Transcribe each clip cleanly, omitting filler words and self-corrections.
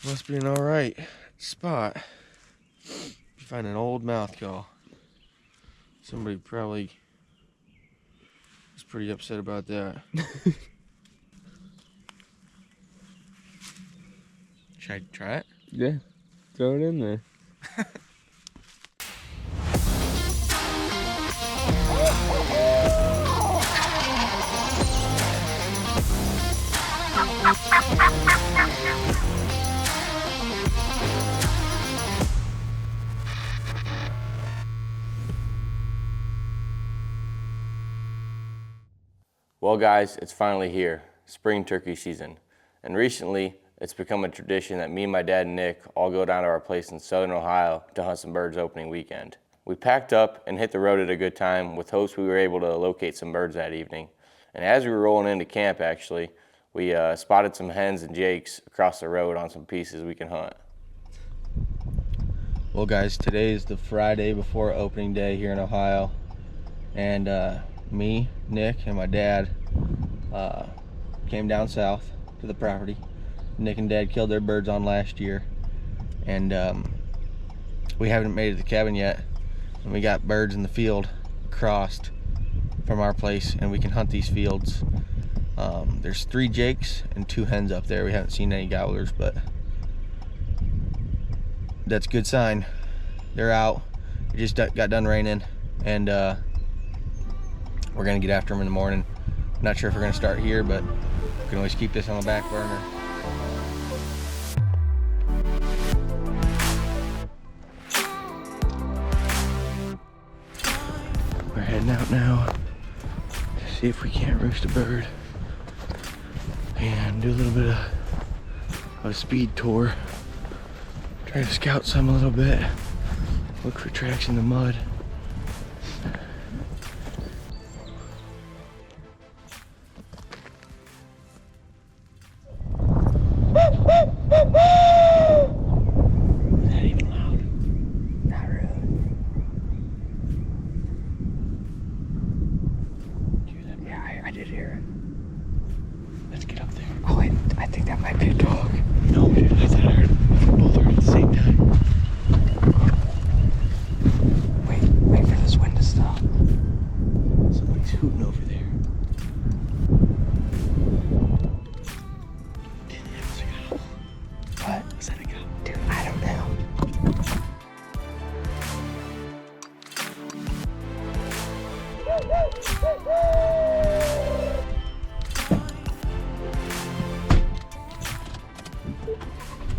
Must be an alright spot. Find an old mouth call. Somebody probably was pretty upset about that. Should I try it? Yeah, throw it in there. Well guys, it's finally here, spring turkey season. And recently, it's become a tradition that me and my dad and Nick all go down to our place in southern Ohio to hunt some birds opening weekend. We packed up and hit the road at a good time with hopes we were able to locate some birds that evening. And as we were rolling into camp actually, we spotted some hens and jakes across the road on some pieces we can hunt. Well guys, today is the Friday before opening day here in Ohio. And me, Nick, and my dad came down south to the property. Nick and Dad killed their birds on last year, and we haven't made it to the cabin yet, and we got birds in the field crossed from our place, and we can hunt these fields. There's 3 jakes and 2 hens up there. We haven't seen any gobblers, but that's a good sign. They're out. It just got done raining, and we're gonna get after them in the morning. Not sure if we're gonna start here, but we can always keep this on the back burner. We're heading out now to see if we can't roost a bird and do a little bit of a speed tour. Try to scout some a little bit, look for tracks in the mud.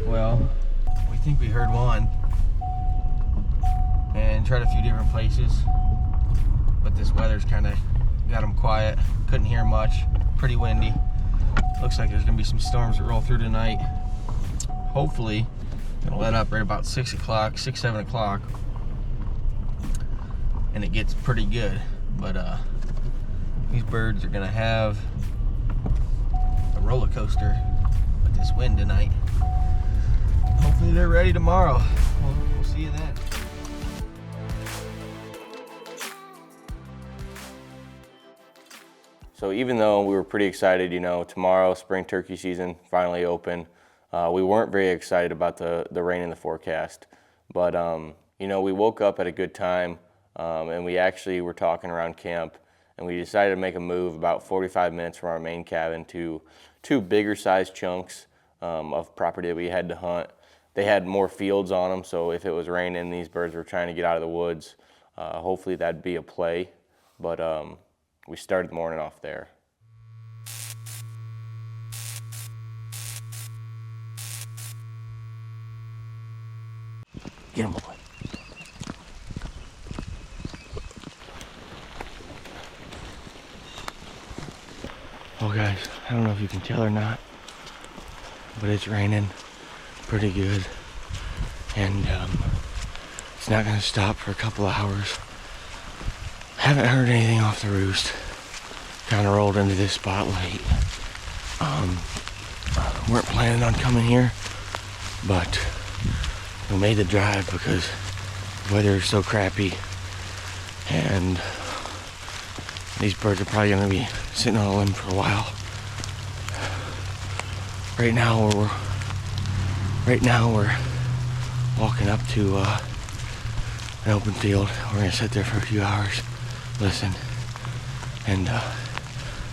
Well, we think we heard one and tried a few different places, but this weather's kind of got them quiet. Couldn't hear much, pretty windy. Looks like there's gonna be some storms that roll through tonight. Hopefully it'll let up right about 6 o'clock, 7 o'clock, and it gets pretty good. But these birds are gonna have a roller coaster with this wind tonight. Hopefully they're ready tomorrow. We'll see you then. So even though we were pretty excited, you know, tomorrow, spring turkey season, finally open, we weren't very excited about the rain in the forecast. But, you know, we woke up at a good time, and we actually were talking around camp, and we decided to make a move about 45 minutes from our main cabin to 2 bigger sized chunks of property that we had to hunt. They had more fields on them, so if it was raining, these birds were trying to get out of the woods. Hopefully that'd be a play, but we started the morning off there. Get him, boy. Oh guys, I don't know if you can tell or not, but it's raining pretty good, and it's not gonna stop for a couple of hours. Haven't heard anything off the roost. Kind of rolled into this spot late. Weren't planning on coming here, but we made the drive because the weather is so crappy, and these birds are probably gonna be sitting on a limb for a while. Right now we're Right now we're walking up to an open field. We're gonna sit there for a few hours, listen, and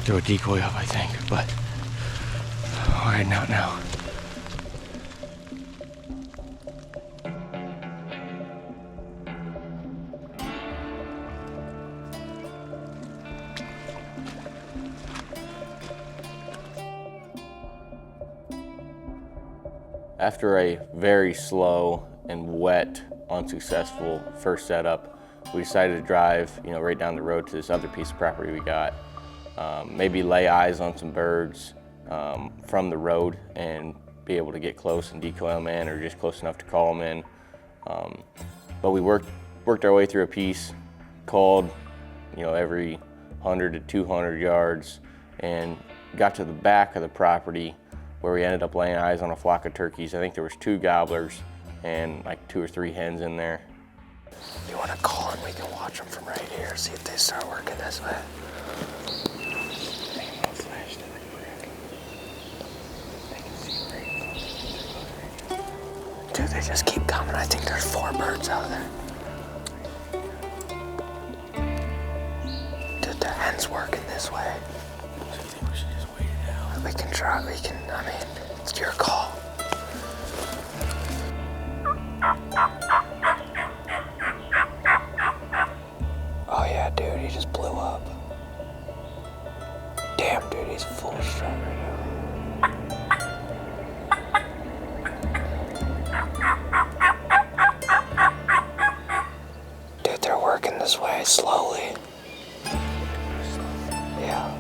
throw a decoy up, I think, but we're heading out now. After a very slow and wet, unsuccessful first setup, we decided to drive, right down the road to this other piece of property we got. Maybe lay eyes on some birds from the road and be able to get close and decoy them in, or just close enough to call them in. But we worked our way through a piece, called, every 100 to 200 yards, and got to the back of the property where we ended up laying eyes on a flock of turkeys. I think there was 2 gobblers and like 2 or 3 hens in there. You want to call and we can watch them from right here, see if they start working this way. Dude, they just keep coming. I think there's 4 birds out there. Dude, the hen's working this way. So you think we should just wait it out? We can try, it's your call. Oh yeah, dude, he just blew up. Damn, dude, he's full strut right now. Dude, they're working this way slowly. Yeah.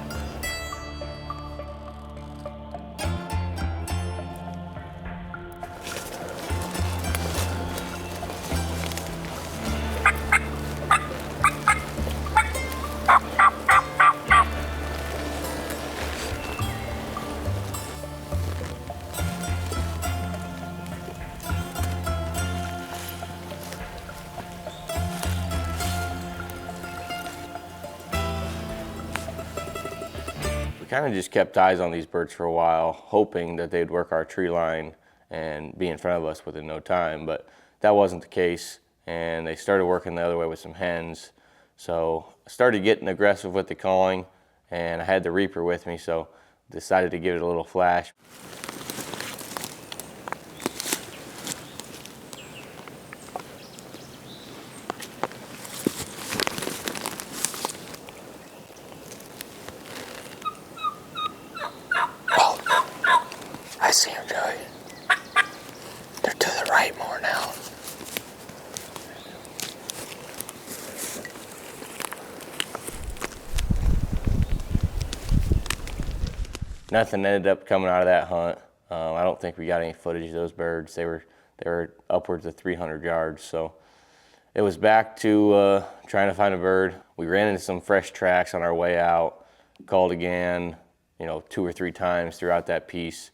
Kind of just kept eyes on these birds for a while, hoping that they'd work our tree line and be in front of us within no time, but that wasn't the case, and they started working the other way with some hens. So I started getting aggressive with the calling, and I had the Reaper with me, so decided to give it a little flash. I see him, Joey. They're to the right more now. Nothing ended up coming out of that hunt. I don't think we got any footage of those birds. They were upwards of 300 yards, so it was back to trying to find a bird. We ran into some fresh tracks on our way out, called again, 2 or 3 times throughout that piece.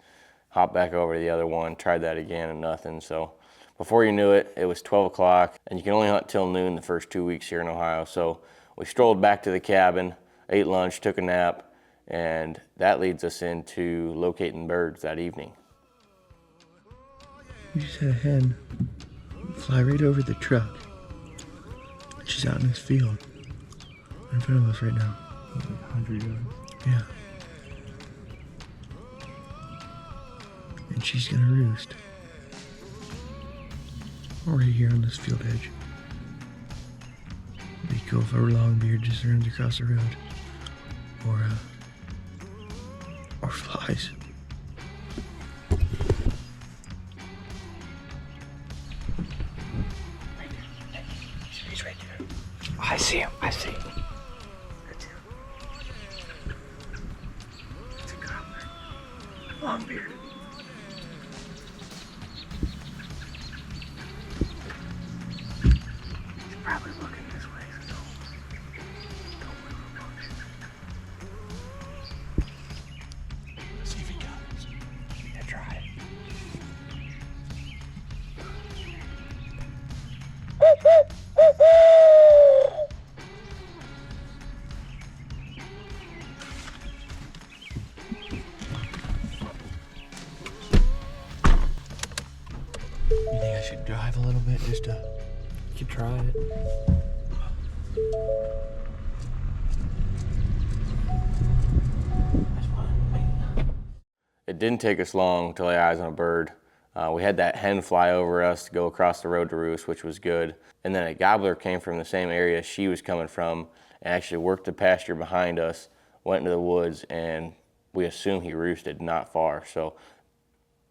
Hopped back over to the other one, tried that again, and nothing. So before you knew it, it was 12 o'clock, and you can only hunt till noon the first 2 weeks here in Ohio. So we strolled back to the cabin, ate lunch, took a nap, and that leads us into locating birds that evening. We just had a hen fly right over the truck. She's out in this field in front of us right now. 100 yards. Yeah. And she's gonna roost right here on this field edge. It'd be cool if our longbeard just runs across the road, or flies. Right there. He's right there. Oh, I see him. I see him. It's a gobbler. Longbeard. Probably looking this way, so don't move much. Let's see if he comes. Yeah, try it. You think I should drive a little bit just to... You could try it. That's fine. It didn't take us long to lay eyes on a bird. We had that hen fly over us to go across the road to roost, which was good. And then a gobbler came from the same area she was coming from and actually worked the pasture behind us, went into the woods, and we assume he roosted not far. So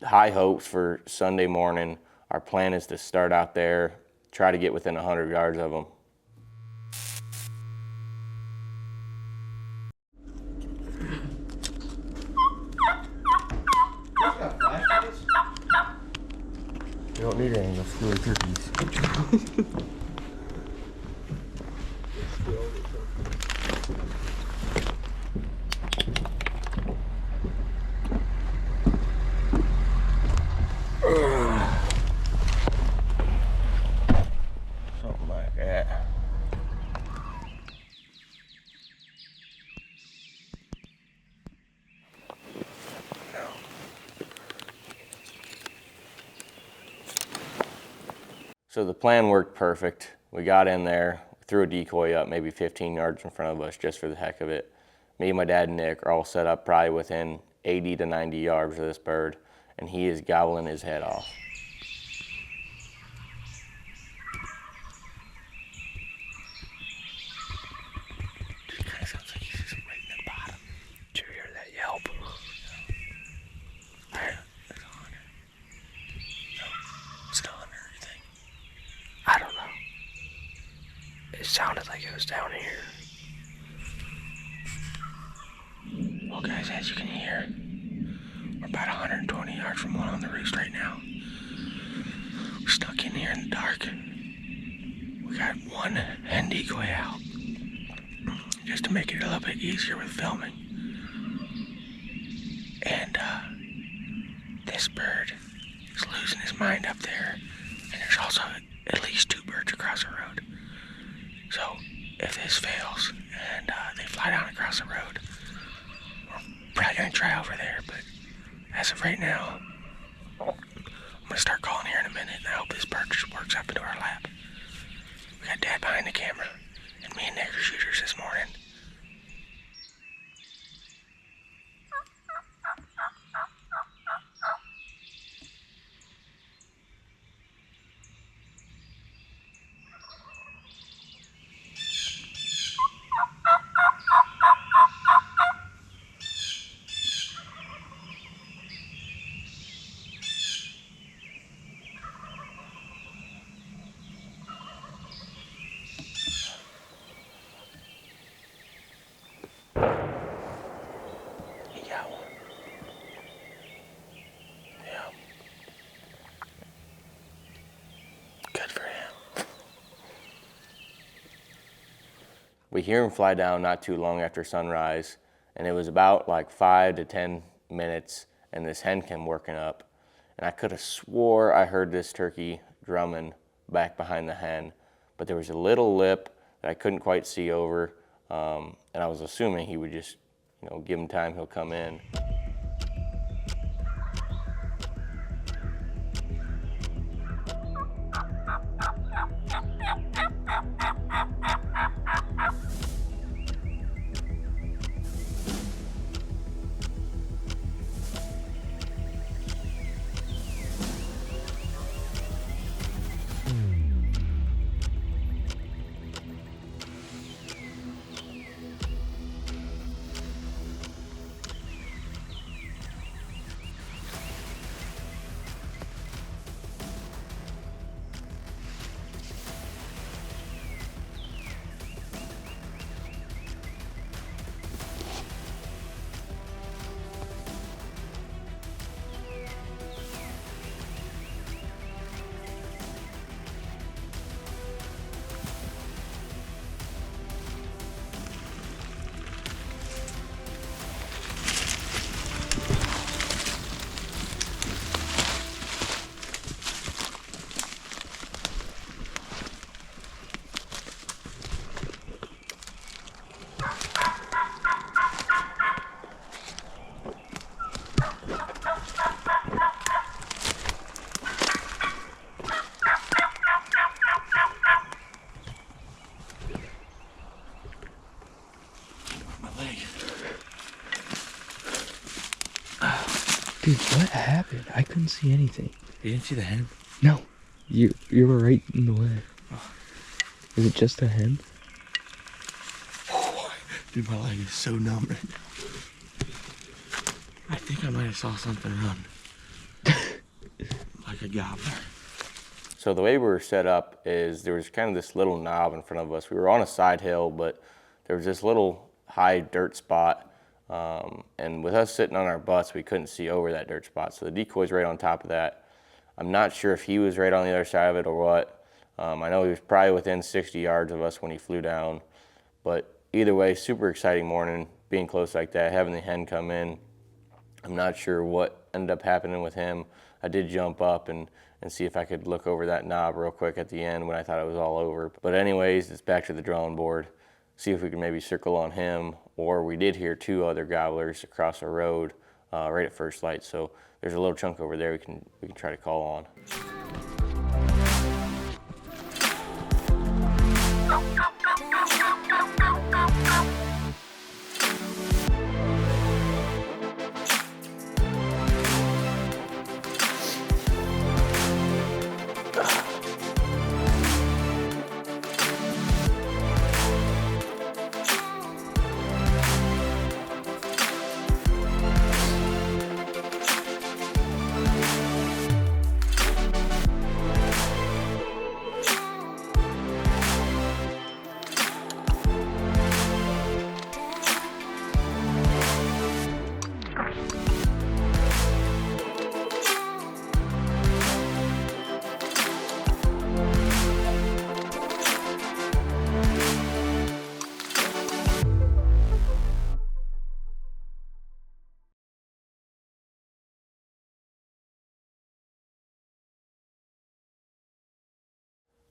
high hopes for Sunday morning. Our plan is to start out there, try to get within 100 yards of them. You don't need any of those screwy turkeys. Something like that. So the plan worked perfect. We got in there, threw a decoy up maybe 15 yards in front of us just for the heck of it. Me, my dad, and Nick are all set up probably within 80 to 90 yards of this bird, and he is gobbling his head off. It kind of sounds like he's just right in the bottom. Did you hear that yelp? Still under everything. I don't know. It sounded like it was down here. Well, guys, as you can hear, we're about 120 yards from one on the roost right now. We're stuck in here in the dark. We got one hen decoy out, just to make it a little bit easier with filming. And this bird is losing his mind up there, and there's also at least 2 birds across the road. So if this fails and they fly down across the road, we're probably gonna try over there, but as of right now, I'm gonna start calling here in a minute, and I hope this bird just works up into our lap. We got Dad behind the camera, and me and Nick are shooters this morning. He got one. Yeah. Good for him. We hear him fly down not too long after sunrise, and it was about like 5 to 10 minutes, and this hen came working up. And I could have swore I heard this turkey drumming back behind the hen, but there was a little lip that I couldn't quite see over, and I was assuming he would just, give him time, he'll come in. Dude, what happened? I couldn't see anything. You didn't see the hen? No. You were right in the way. Oh. Is it just a hen? Oh, dude, my leg is so numb. I think I might have saw something run. Like a gobbler. So the way we were set up is there was kind of this little knob in front of us. We were on a side hill, but there was this little high dirt spot. And with us sitting on our butts, we couldn't see over that dirt spot. So the decoy's right on top of that. I'm not sure if he was right on the other side of it or what. I know he was probably within 60 yards of us when he flew down. But either way, super exciting morning, being close like that, having the hen come in. I'm not sure what ended up happening with him. I did jump up and see if I could look over that knob real quick at the end when I thought it was all over. But anyways, it's back to the drawing board. See if we can maybe circle on him, or we did hear 2 other gobblers across the road right at first light. So there's a little chunk over there we can try to call on.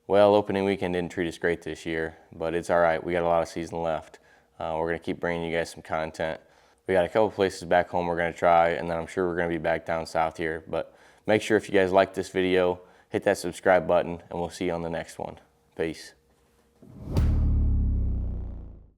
Well, opening weekend didn't treat us great this year, but it's all right. We got a lot of season left. We're going to keep bringing you guys some content. We got a couple places back home we're going to try, and then I'm sure we're going to be back down south here. But make sure if you guys like this video, hit that subscribe button, and we'll see you on the next one. Peace.